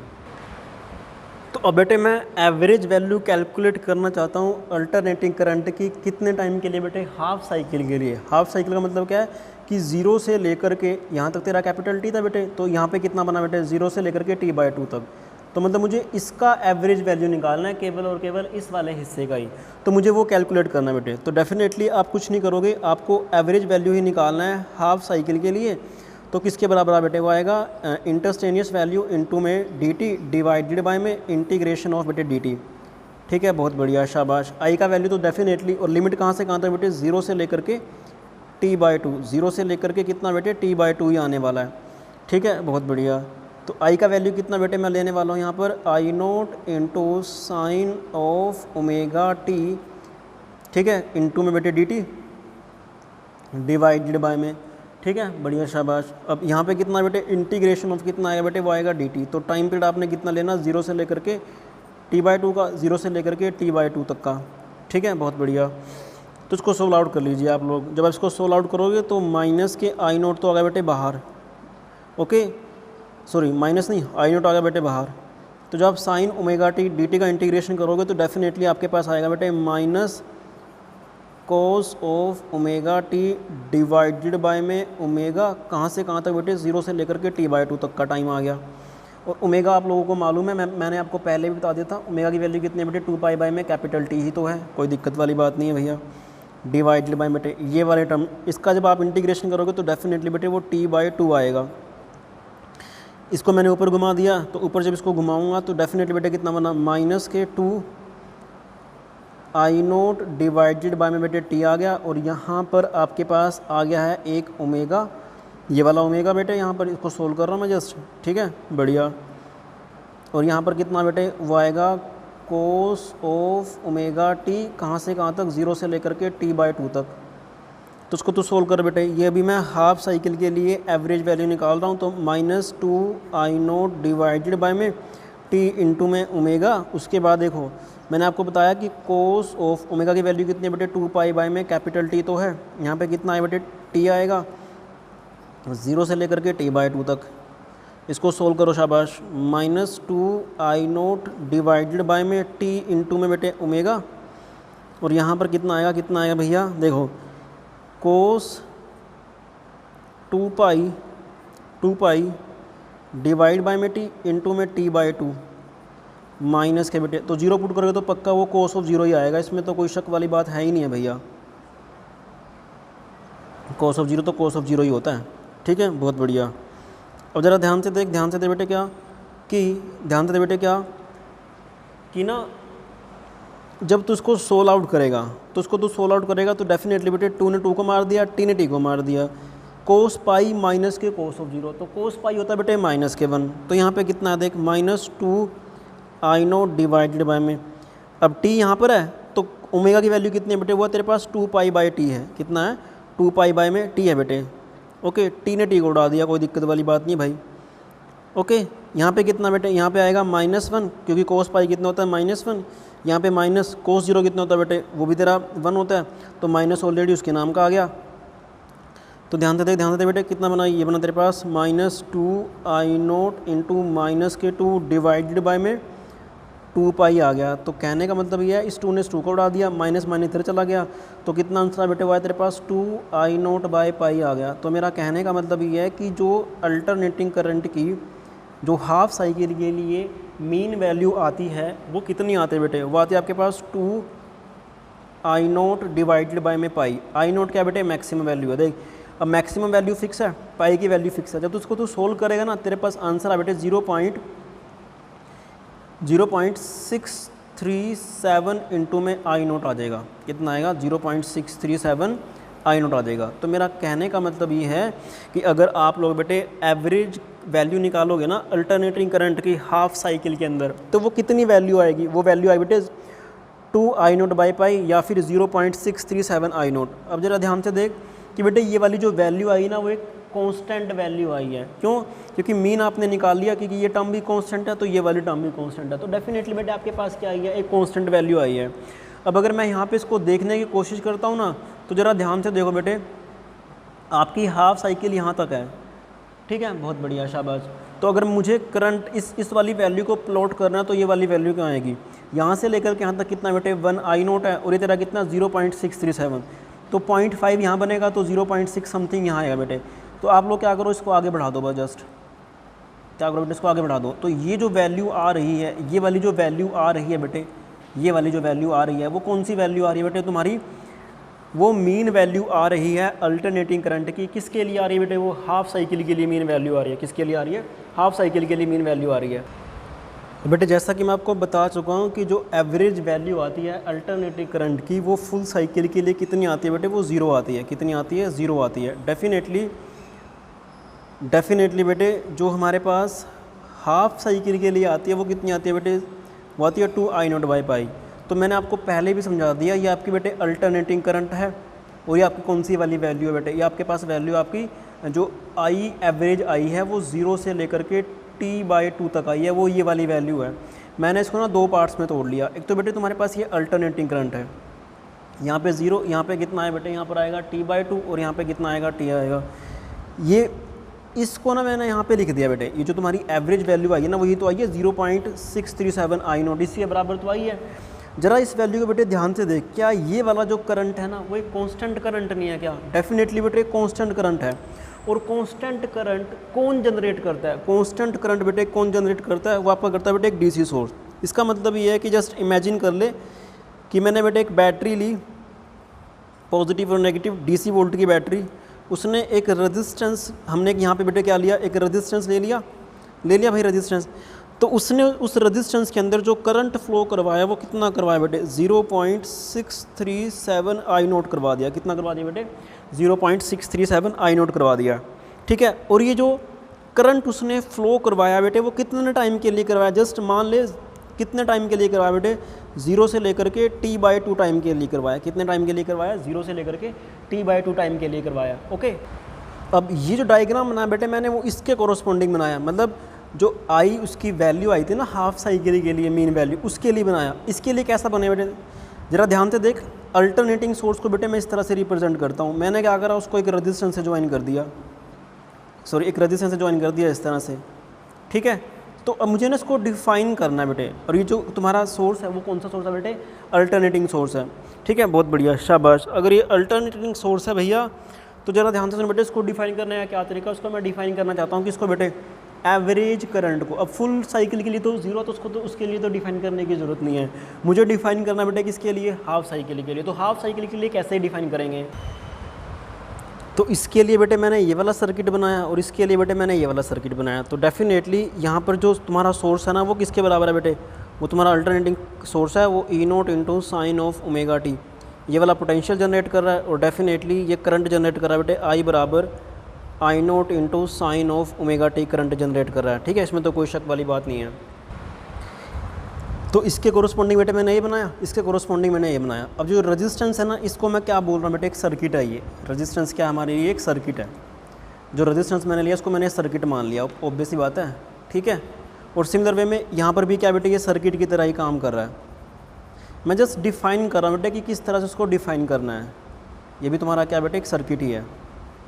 तो अब बेटे मैं एवरेज वैल्यू कैलकुलेट करना चाहता हूँ अल्टरनेटिंग करंट की कितने टाइम के लिए बेटे, हाफ साइकिल के लिए। हाफ साइकिल का मतलब क्या है कि 0 से लेकर के यहाँ तक तेरा कैपिटल टी था बेटे, तो यहाँ पे कितना बना बेटे 0 से लेकर के t/2 तक। तो मतलब मुझे इसका एवरेज वैल्यू निकालना है केवल और केवल इस वाले हिस्से का ही, तो मुझे वो कैलकुलेट करना है बेटे। तो डेफिनेटली आप कुछ नहीं करोगे, आपको एवरेज वैल्यू ही निकालना है हाफ साइकिल के लिए। तो किसके बराबर बेटे वो आएगा इंटरस्टेनियस वैल्यू इंटू में dt डिवाइडेड बाय में इंटीग्रेशन ऑफ बेटे dt। ठीक है, बहुत बढ़िया शाबाश। आई का वैल्यू तो डेफिनेटली, और लिमिट कहाँ से कहाँ तक बेटे 0 से लेकर के t/2, 0 से लेकर के कितना बेटे t/2 ही आने वाला है। ठीक है, बहुत बढ़िया। तो आई का वैल्यू कितना बेटे मैं लेने वाला हूँ यहाँ पर I naught into sine of omega t, ठीक है, इंटू में बेटे dt डिवाइडेड बाय में। ठीक है, बढ़िया शाबाश। अब यहाँ पे कितना बेटे इंटीग्रेशन ऑफ कितना आएगा बेटे वो आएगा dt। तो टाइम पीरियड आपने कितना लेना 0 से लेकर के t/2 का, 0 से लेकर के t/2 तक का। ठीक है, बहुत बढ़िया। तो इसको सोल्व आउट कर लीजिए आप लोग। जब आप इसको सोल्व आउट करोगे तो माइनस के आई नोट तो आ गया बेटे बाहर, ओके सॉरी माइनस नहीं आई नोट आ गया बेटे बाहर। तो जब आप साइन ओमेगा टी dt का इंटीग्रेशन करोगे तो डेफिनेटली आपके पास आएगा बेटे minus cos of omega T divided by में ओमेगा कहाँ से कहाँ तक बेटे 0 से लेकर के t/2 तक का टाइम आ गया। और ओमेगा आप लोगों को मालूम है, मैंने आपको पहले भी बता दिया था, ओमेगा की वैल्यू कितनी है बेटे 2 पाई बाय में कैपिटल टी ही तो है, कोई दिक्कत वाली बात नहीं है भैया। डिवाइडेड बाय बेटे ये वाले टर्म, इसका जब आप इंटीग्रेशन करोगे तो डेफिनेटली बेटे वो t/2 आएगा। इसको मैंने ऊपर घुमा दिया तो ऊपर जब इसको घुमाऊंगा तो डेफिनेटली बेटे कितना बना -2 डिवाइडेड बाय में बेटे t आ गया, और यहाँ पर आपके पास आ गया है एक ओमेगा, ये वाला ओमेगा बेटे यहाँ पर इसको सोल्व कर रहा हूँ मैं जस्ट, ठीक है बढ़िया। और यहाँ पर कितना बेटे वो आएगा कोस ऑफ ओमेगा टी, कहाँ से कहाँ तक 0 से लेकर के t/2 तक। तो उसको तो सोल्व कर बेटे, ये अभी मैं हाफ साइकिल के लिए एवरेज वैल्यू निकाल रहा हूँ। तो -2 डिवाइडेड बाय में t इंटू में ओमेगा, उसके बाद देखो मैंने आपको बताया कि कोस ऑफ ओमेगा की वैल्यू कितनी है बेटे 2 बाय में कैपिटल T तो है, यहाँ पे कितना है बेटे t आएगा 0 से लेकर के t/2 तक। इसको सोल्व करो शाबाश, -2 डिवाइडेड बाय में t इंटू में बेटे ओमेगा, और यहाँ पर कितना आएगा भैया देखो कोस 2 पाई डिवाइड बाय में t इंटू में t/2 माइनस के बेटे, तो 0 पुट करोगे तो पक्का वो कोस ऑफ 0 ही आएगा, इसमें तो कोई शक वाली बात है ही नहीं है भैया। कोस ऑफ 0 तो कोस ऑफ 0 ही होता है, ठीक है बहुत बढ़िया। अब ज़रा ध्यान से देख बेटे क्या कि ना जब तू इसको सोल्व आउट करेगा तो डेफिनेटली बेटे 2 ने 2 को मार दिया, t ने t को मार दिया, कोस पाई माइनस के कोस ऑफ 0, तो कोस पाई होता है बेटे -1, तो यहाँ पे कितना है देख -2 डिवाइडेड बाय में, अब t यहाँ पर है तो ओमेगा की वैल्यू कितनी है बेटे वो तेरे पास 2π/t है, कितना है 2π में t है बेटे, ओके t ने t को उड़ा दिया, कोई दिक्कत वाली बात नहीं भाई, ओके। यहाँ पे कितना बेटे यहाँ पे आएगा -1, क्योंकि कोस पाई कितना होता है -1, यहाँ पे माइनस कोस 0 कितना होता है बेटे वो भी तेरा 1 होता है, तो माइनस ऑलरेडी उसके नाम का आ गया। तो ध्यान से देख बेटे कितना बना, ये बना तेरे पास -2 इंटू -2 डिवाइडेड बाय में 2π आ गया। तो कहने का मतलब ये है इस 2 ने इस 2 को उड़ा दिया, माइनस इधर चला गया, तो कितना आंसर बेटे हुआ है तेरे पास 2I0/π आ गया। तो मेरा कहने का मतलब ये है कि जो अल्टरनेटिंग करंट की जो हाफ साइकिल के लिए मीन वैल्यू आती है वो कितनी आती है बेटे, वो आती है आपके पास 2I0 डिवाइडेड बाय में पाई। I0 क्या बेटे मैक्सिमम वैल्यू है, देख अब मैक्सिमम वैल्यू फिक्स है, पाई की वैल्यू फिक्स है, जब उसको तू सोल्व करेगा ना तेरे पास आंसर आ बेटे 0.637 इंटू में I0 आ जाएगा, कितना आएगा 0.637 I0 आ जाएगा। तो मेरा कहने का मतलब ये है कि अगर आप लोग बेटे एवरेज वैल्यू निकालोगे ना अल्टरनेटिंग करंट की हाफ साइकिल के अंदर, तो वो कितनी वैल्यू आएगी, वो वैल्यू आएगी बेटे 2I0/π या फिर 0.637 I0। अब ज़रा ध्यान से देख कि बेटे ये वाली जो वैल्यू आई ना वो एक कांस्टेंट वैल्यू आई है, क्यों, क्योंकि मीन आपने निकाल लिया क्योंकि ये टर्म भी कांस्टेंट है तो ये वाली टर्म भी कांस्टेंट है, तो डेफिनेटली बेटे आपके पास क्या आई है एक कांस्टेंट वैल्यू आई है। अब अगर मैं यहाँ पे इसको देखने की कोशिश करता हूँ ना तो ज़रा ध्यान से देखो बेटे आपकी हाफ साइकिल यहाँ तक है, ठीक है बहुत बढ़िया शाबाश। तो अगर मुझे करंट इस वाली वैल्यू को प्लॉट करना है तो ये वाली वैल्यू क्या आएगी, यहाँ से लेकर के यहाँ तक कितना बेटे 1I0 है और ये तेरा कितना 0.637, तो 0.5 यहाँ बनेगा तो 0.6 समथिंग यहाँ आएगा बेटे। तो आप लोग क्या करो इसको आगे बढ़ा दो बस, जस्ट क्या करो बेटे इसको आगे बढ़ा दो। तो ये जो वैल्यू आ रही है, ये वाली जो वैल्यू आ रही है बेटे, ये वाली जो वैल्यू आ रही है वो कौन सी वैल्यू आ रही है बेटे तुम्हारी, वो मीन वैल्यू आ रही है अल्टरनेटिंग करंट की। किसके लिए आ रही है बेटे, वो हाफ साइकिल के लिए मीन वैल्यू आ रही है। किसके लिए आ रही है, हाफ साइकिल के लिए मीन वैल्यू आ रही है। बेटे जैसा कि मैं आपको बता चुका हूँ कि जो एवरेज वैल्यू आती है अल्टरनेटिव करंट की वो फुल साइकिल के लिए कितनी आती है बेटे, वो 0 आती है। कितनी आती है, 0 आती है। डेफिनेटली बेटे जो हमारे पास हाफ साइकिल के लिए आती है वो कितनी आती है बेटे, वो आती है 2I0/π। तो मैंने आपको पहले भी समझा दिया, ये आपकी बेटे अल्टरनेटिंग करंट है और ये आपकी कौन सी वाली वैल्यू है बेटे, ये आपके पास वैल्यू आपकी जो आई एवरेज आई है वो 0 से लेकर के t/2 तक आई है, वो ये वाली वैल्यू है। मैंने इसको ना 2 पार्ट्स में तोड़ लिया। एक तो बेटे तुम्हारे पास ये अल्टरनेटिंग करंट है, यहाँ पे 0, यहाँ पे कितना है बेटे, यहाँ पर आएगा t/2 और यहाँ पे कितना आएगा, t आएगा। ये इसको ना मैंने यहाँ पे लिख दिया बेटे, ये जो तुम्हारी एवरेज वैल्यू आई है ना वही तो आई है 0.637 I0, इसके बराबर तो आई है। ज़रा इस वैल्यू को बेटे ध्यान से देख, क्या ये वाला जो करंट है ना वो एक कांस्टेंट करंट नहीं है क्या, डेफिनेटली बेटे कांस्टेंट करंट है। और कांस्टेंट करंट कौन जनरेट करता है, कांस्टेंट करंट बेटे कौन जनरेट करता है, वो आपका करता है बेटे एक डीसी सोर्स। इसका मतलब ये है कि जस्ट इमेजिन कर ले कि मैंने बेटे एक बैटरी ली, पॉजिटिव और नेगेटिव DC वोल्ट की बैटरी, उसने एक रेजिस्टेंस, हमने यहाँ पे बेटे क्या लिया, एक रेजिस्टेंस ले लिया भाई रेजिस्टेंस। तो उसने उस रेजिस्टेंस के अंदर जो करंट फ्लो करवाया वो कितना करवाया बेटे, 0.637 आई नोट करवा दिया। कितना करवा दिया बेटे, 0.637 आई नोट करवा दिया, ठीक है। और ये जो करंट उसने फ्लो करवाया बेटे वो कितने टाइम के लिए करवाया, जस्ट मान ले कितने टाइम के लिए करवाया बेटे, 0 से लेकर के T/2 टाइम के लिए करवाया। कितने टाइम के लिए करवाया, 0 से लेकर के T/2 टाइम के लिए करवाया, ओके। अब ये जो डायग्राम बनाया बेटे मैंने वो इसके कोरोस्पोंडिंग बनाया, मतलब जो आई उसकी वैल्यू आई थी ना हाफ साइकिल के लिए, मीन वैल्यू, उसके लिए बनाया। इसके लिए कैसा बने बेटे, ज़रा ध्यान से देख। अल्टरनेटिंग सोर्स को बेटे मैं इस तरह से रिप्रेजेंट करता हूँ। मैंने क्या करा, उसको एक रजिस्टेंस से ज्वाइन कर दिया, एक रजिस्टेंस से ज्वाइन कर दिया इस तरह से, ठीक है। तो अब मुझे ना इसको डिफाइन करना है बेटे। और ये जो तुम्हारा सोर्स है वो कौन सा सोर्स है बेटे, अल्टरनेटिंग सोर्स है, ठीक है। बहुत बढ़िया, शाबाश। अगर ये अल्टरनेटिंग सोर्स है भैया तो ज़रा ध्यान से सुनो बेटे, इसको डिफाइन करने का क्या तरीका, उसको मैं डिफाइन करना चाहता हूँ कि इसको बेटे एवरेज करंट को, अब फुल साइकिल के लिए तो जीरो, तो उसको तो उसके लिए तो डिफाइन करने की ज़रूरत नहीं है, मुझे डिफाइन करना बेटे किसके लिए, हाफ साइकिल के लिए। तो हाफ साइकिल के लिए कैसे डिफाइन करेंगे, तो इसके लिए बेटे मैंने ये वाला सर्किट बनाया और इसके लिए बेटे मैंने ये वाला सर्किट बनाया। तो डेफिनेटली यहाँ पर जो तुम्हारा सोर्स है ना वो किसके बराबर है बेटे, वो तुम्हारा अल्टरनेटिंग सोर्स है, वो E0 into sine of omega T, ये वाला पोटेंशियल जनरेट कर रहा है और डेफिनेटली ये करंट जनरेट कर रहा है बेटे I बराबर I0 into sine of omega T current generate कर रहा है, ठीक है। इसमें तो कोई शक वाली बात नहीं है। तो इसके कोरोस्पोंडिंग बेटे मैंने ये बनाया, इसके कोरोस्पोंडिंग मैंने ये बनाया। अब जो रेजिस्टेंस है ना इसको मैं क्या बोल रहा हूँ बेटे, एक सर्किट है। ये रेजिस्टेंस क्या हमारे लिए एक सर्किट है। जो रेजिस्टेंस मैंने लिया उसको मैंने सर्किट मान लिया, ऑब्वियस सी बात है, ठीक है। और सिमिलर वे में यहाँ पर भी क्या बेटे ये सर्किट की तरह ही काम कर रहा है। मैं जस्ट डिफाइन कर रहा हूँ बेटे कि किस तरह से उसको डिफाइन करना है। ये भी तुम्हारा क्या बेटे एक सर्किट ही है।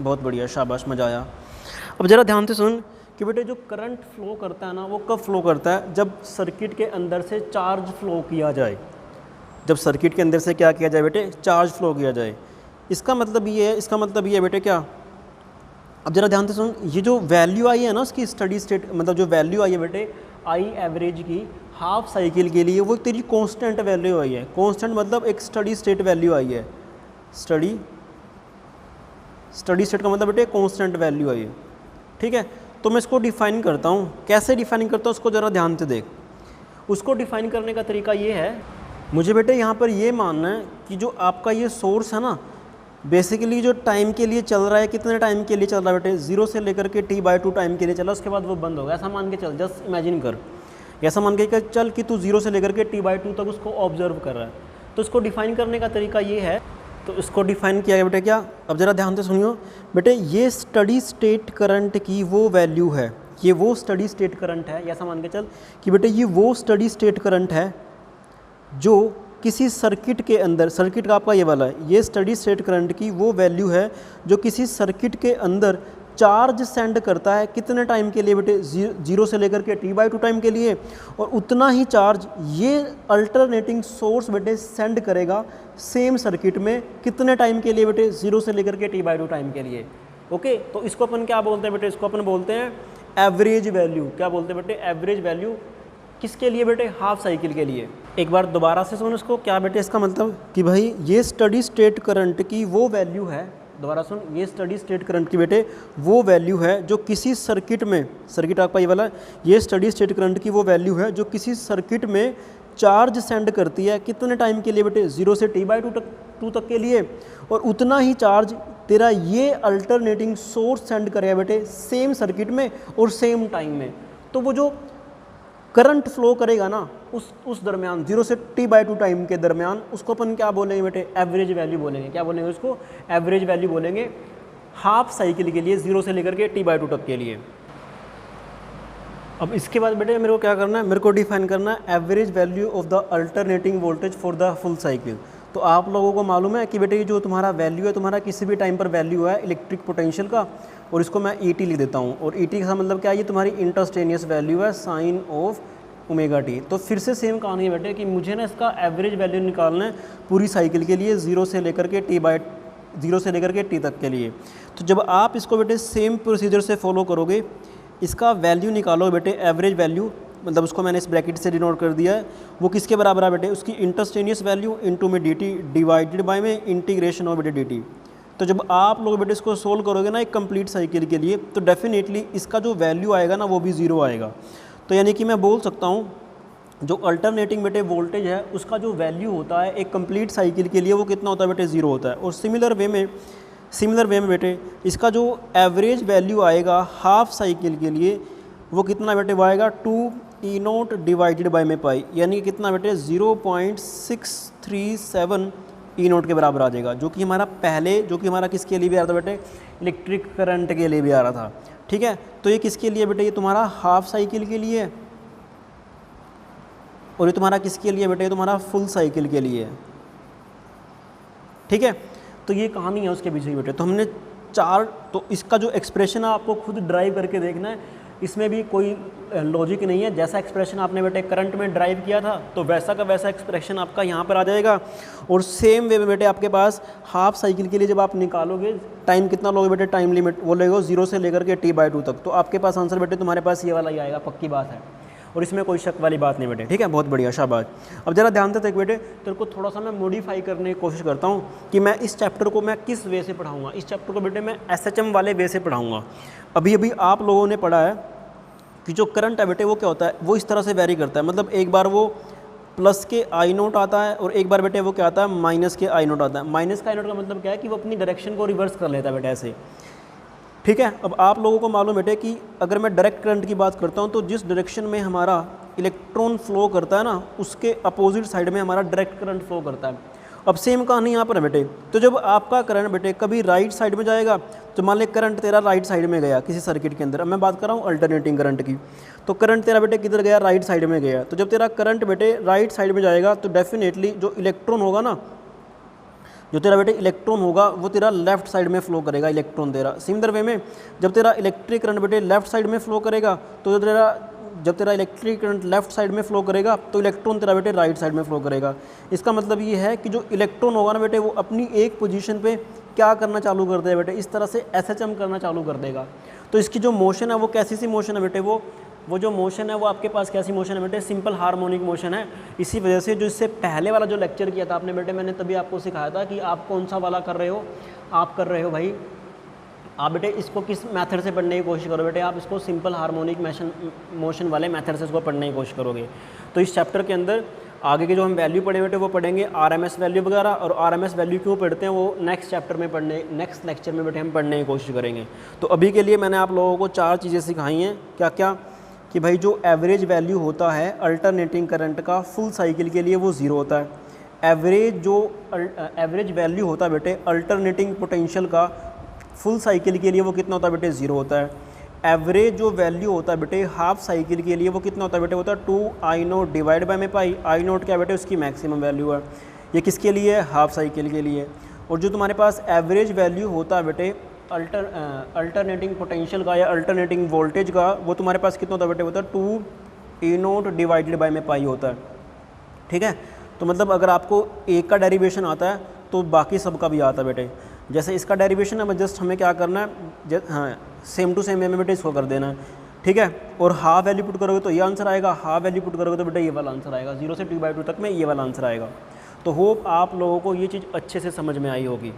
बहुत बढ़िया, शाबाश, मज़ा आया। अब ज़रा ध्यान से सुन कि बेटे जो करंट फ्लो करता है ना वो कब फ्लो करता है, जब सर्किट के अंदर से चार्ज फ्लो किया जाए। जब सर्किट के अंदर से क्या किया जाए बेटे, चार्ज फ्लो किया जाए। इसका मतलब ये है, इसका मतलब ये है बेटे क्या, अब ज़रा ध्यान से सुन, ये जो वैल्यू आई है ना उसकी स्टडी स्टेट, मतलब जो वैल्यू आई है बेटे आई एवरेज की हाफ साइकिल के लिए, वो तेरी कांस्टेंट वैल्यू आई है। कांस्टेंट मतलब एक स्टडी स्टेट वैल्यू आई है। स्टडी स्टेट का मतलब बेटे कांस्टेंट वैल्यू आई है, ठीक है। तो मैं इसको डिफाइन करता हूँ, कैसे डिफाइन करता हूँ उसको ज़रा ध्यान से देख। उसको डिफाइन करने का तरीका ये है, मुझे बेटे यहाँ पर ये मानना है कि जो आपका ये सोर्स है ना बेसिकली जो टाइम के लिए चल रहा है, कितने टाइम के लिए चल रहा है बेटे, 0 से लेकर के T/2 टाइम के लिए चला, उसके बाद वो बंद होगा। ऐसा मान के चल, जस्ट इमेजिन कर, ऐसा मान के चल कि तू 0 से लेकर के T/2 तक उसको ऑब्जर्व कर रहा है। तो इसको डिफाइन करने का तरीका ये है। तो इसको डिफाइन किया गया बेटे क्या, अब ज़रा ध्यान से सुनियो बेटे, ये स्टडी स्टेट करंट की वो वैल्यू है, ये वो स्टडी स्टेट करंट है। ऐसा मान के चल कि बेटे ये वो स्टडी स्टेट करंट है जो किसी सर्किट के अंदर, सर्किट का आपका ये वाला है, ये स्टडी स्टेट करंट की वो वैल्यू है जो किसी सर्किट के अंदर चार्ज सेंड करता है। कितने टाइम के लिए बेटे, 0 से लेकर के T/2 टाइम के लिए, और उतना ही चार्ज ये अल्टरनेटिंग सोर्स बेटे सेंड करेगा सेम सर्किट में। कितने टाइम के लिए बेटे, 0 से लेकर के T/2 टाइम के लिए, ओके। तो इसको अपन क्या बोलते हैं बेटे, इसको अपन बोलते हैं एवरेज वैल्यू। क्या बोलते हैं बेटे, एवरेज वैल्यू। किसके लिए बेटे, हाफ साइकिल के लिए। एक बार दोबारा से सुन इसको, क्या बेटे इसका मतलब कि भाई ये स्टडी स्टेट करंट की वो वैल्यू है, दोबारा सुन, ये स्टडी स्टेट करंट की बेटे वो वैल्यू है जो किसी सर्किट में, सर्किट आपका ये वाला, ये स्टडी स्टेट करंट की वो वैल्यू है जो किसी सर्किट में चार्ज सेंड करती है। कितने टाइम के लिए बेटे, 0 से T/2 तक के लिए, और उतना ही चार्ज तेरा ये अल्टरनेटिंग सोर्स सेंड करेगा बेटे सेम सर्किट में और सेम टाइम में। तो वो जो करंट फ्लो करेगा ना उस दरमियान, 0 से T/2 टाइम के दरमियान, उसको अपन क्या बोलेंगे बेटे, एवरेज वैल्यू बोलेंगे। क्या बोलेंगे उसको, एवरेज वैल्यू बोलेंगे हाफ साइकिल के लिए, 0 से लेकर के T/2 तक के लिए। अब इसके बाद बेटे मेरे को क्या करना है, मेरे को डिफाइन करना है average value of the alternating voltage for the full cycle. तो आप लोगों को मालूम है कि बेटे ये जो तुम्हारा वैल्यू है, तुम्हारा किसी भी टाइम पर वैल्यू है इलेक्ट्रिक पोटेंशियल का, और इसको मैं ET लिख देता हूँ। और ET का मतलब क्या है, ये तुम्हारी इंटरस्टेनियस वैल्यू है साइन ऑफ ओमेगा टी। तो फिर से सेम कहानी है बेटे कि मुझे ना इसका एवरेज वैल्यू निकालना है पूरी साइकिल के लिए, 0 से लेकर के T तक के लिए। तो जब आप इसको बेटे सेम प्रोसीजर से फॉलो करोगे, इसका वैल्यू निकालो बेटे, एवरेज वैल्यू मतलब उसको मैंने इस ब्रैकेट से डिनोट कर दिया है, वो किसके बराबर है बेटे, उसकी इंस्टेंटेनियस वैल्यू इनटू में dt डिवाइडेड बाय में इंटीग्रेशन ऑफ बेटे dt। तो जब आप लोग बेटे इसको सोल्व करोगे ना एक कंप्लीट साइकिल के लिए, तो डेफिनेटली इसका जो वैल्यू आएगा ना वो भी ज़ीरो आएगा। तो यानी कि मैं बोल सकता हूँ जो अल्टरनेटिंग बेटे वोल्टेज है उसका जो वैल्यू होता है एक कंप्लीट साइकिल के लिए वो कितना होता है बेटे, ज़ीरो होता है। और सिमिलर वे में बेटे इसका जो एवरेज वैल्यू आएगा हाफ साइकिल के लिए वो कितना बेटे वो आएगा 2E0 डिवाइडेड बाय में पाई, यानी कि कितना बेटे 0.637 E0 के बराबर आ जाएगा, जो कि हमारा पहले जो कि हमारा किसके लिए भी आ रहा था बेटे, इलेक्ट्रिक करंट के लिए भी आ रहा था। ठीक है, तो ये किसके लिए बेटे, ये तुम्हारा हाफ साइकिल के लिए है, और ये तुम्हारा किसके लिए बेटे, ये तुम्हारा फुल साइकिल के लिए है। ठीक है, तो ये कहानी है उसके पीछे बेटे। तो हमने चार, तो इसका जो एक्सप्रेशन है आपको खुद ड्राइव करके देखना है, इसमें भी कोई लॉजिक नहीं है। जैसा एक्सप्रेशन आपने बेटे करंट में ड्राइव किया था तो वैसा का वैसा एक्सप्रेशन आपका यहाँ पर आ जाएगा। और सेम वे में बेटे आपके पास हाफ साइकिल के लिए जब आप निकालोगे टाइम कितना लोगे बेटे, टाइम लिमिट वो लेगा 0 से लेकर के t/2 तक, तो आपके पास आंसर बेटे तुम्हारे पास ये वाला ही आएगा, पक्की बात है, और इसमें कोई शक वाली बात नहीं बेटे। ठीक है, बहुत बढ़िया, शाबाश। अब जरा ध्यान से देख बेटे, तेरे को थोड़ा सा मैं मॉडिफाई करने की कोशिश करता हूँ कि मैं इस चैप्टर को मैं किस वे से पढ़ाऊँगा। इस चैप्टर को बेटे मैं SHM वाले वे से पढ़ाऊँगा। अभी आप लोगों ने पढ़ा है कि जो करंट है बेटे वो क्या होता है, वो इस तरह से वेरी करता है, मतलब एक बार वो प्लस के I0 आता है और एक बार बेटे वो क्या आता है, माइनस के I0 आता है। माइनस का I0 का मतलब क्या है कि वो अपनी डायरेक्शन को रिवर्स कर लेता है बेटे ऐसे। ठीक है, अब आप लोगों को मालूम बेटे कि अगर मैं डायरेक्ट करंट की बात करता हूँ तो जिस डायरेक्शन में हमारा इलेक्ट्रॉन फ्लो करता है ना उसके अपोजिट साइड में हमारा डायरेक्ट करंट फ्लो करता है। अब सेम कहानी यहाँ पर है बेटे, तो जब आपका करंट बेटे कभी राइट साइड में जाएगा, तो मान ले करंट तेरा राइट साइड में गया किसी सर्किट के अंदर, अब मैं बात कर रहा हूँ अल्टरनेटिंग करंट की, तो करंट तेरा बेटे किधर गया, राइट साइड में गया। तो जब तेरा करंट बेटे राइट साइड में जाएगा तो डेफिनेटली जो इलेक्ट्रॉन होगा ना, जो तेरा बेटे इलेक्ट्रॉन होगा वो तेरा लेफ्ट साइड में फ्लो करेगा इलेक्ट्रॉन तेरा। सिमिलर वे में जब तेरा इलेक्ट्रिक करंट बेटे लेफ्ट साइड में फ्लो करेगा, तो जब तेरा इलेक्ट्रिक करंट लेफ्ट साइड में फ्लो करेगा तो इलेक्ट्रॉन तेरा बेटे राइट साइड में फ्लो करेगा। इसका मतलब ये है कि जो इलेक्ट्रॉन होगा ना बेटे वो अपनी एक पोजीशन पे क्या करना चालू कर देगा बेटे, इस तरह से SHM करना चालू कर देगा। तो इसकी जो मोशन है वो कैसी सी मोशन है बेटे, वो जो मोशन है वो आपके पास कैसी मोशन है बेटे, सिंपल हार्मोनिक मोशन है। इसी वजह से जो इससे पहले वाला जो लेक्चर किया था आपने बेटे, मैंने तभी आपको सिखाया था कि आप कौन सा वाला कर रहे हो, आप कर रहे हो भाई, आप बेटे इसको किस मेथड से पढ़ने की कोशिश करो बेटे, आप इसको सिंपल हार्मोनिक मोशन वाले मेथड से इसको पढ़ने की कोशिश करोगे। तो इस चैप्टर के अंदर आगे के जो हम वैल्यू पढ़े बेटे वो पढ़ेंगे RMS वैल्यू वगैरह, और RMS वैल्यू क्यों पढ़ते हैं वो नेक्स्ट चैप्टर में नेक्स्ट लेक्चर में बेटे हम पढ़ने की कोशिश करेंगे। तो अभी के लिए मैंने आप लोगों को 4 चीज़ें सिखाई हैं, क्या क्या, कि भाई जो एवरेज वैल्यू होता है अल्टरनेटिंग करंट का फुल साइकिल के लिए वो 0 होता है। एवरेज वैल्यू होता है बेटे अल्टरनेटिंग पोटेंशियल का फुल साइकिल के लिए वो कितना होता है बेटे, 0 होता है। एवरेज जो वैल्यू होता है बेटे हाफ साइकिल के लिए वो कितना होता है बेटे, होता है 2I0 डिवाइड बाय में पाई। I0 क्या बेटे, उसकी मैक्सिमम वैल्यू है। ये किसके लिए, हाफ साइकिल के लिए। और जो तुम्हारे पास एवरेज वैल्यू होता है बेटे अल्टरनेटिंग पोटेंशियल का या अल्टरनेटिंग वोल्टेज का, वो तुम्हारे पास कितना होता है बेटे, होता है 2E0 डिवाइडेड बाय में पाई होता है। ठीक है, तो मतलब अगर आपको एक का डेरिवेशन आता है तो बाकी सब का भी आता है बेटे। जैसे इसका डेरिवेशन है, जस्ट हमें क्या करना है, हाँ सेम टू सेम वे में बेटे इसको कर देना है। ठीक है, और हाफ वैल्यू पुट करोगे तो ये आंसर आएगा, हाफ वैल्यू पुट करोगे तो बेटा ये वाला आंसर आएगा, 0 से t/2 तक में ये वाला आंसर आएगा। तो होप आप लोगों को ये चीज़ अच्छे से समझ में आई होगी।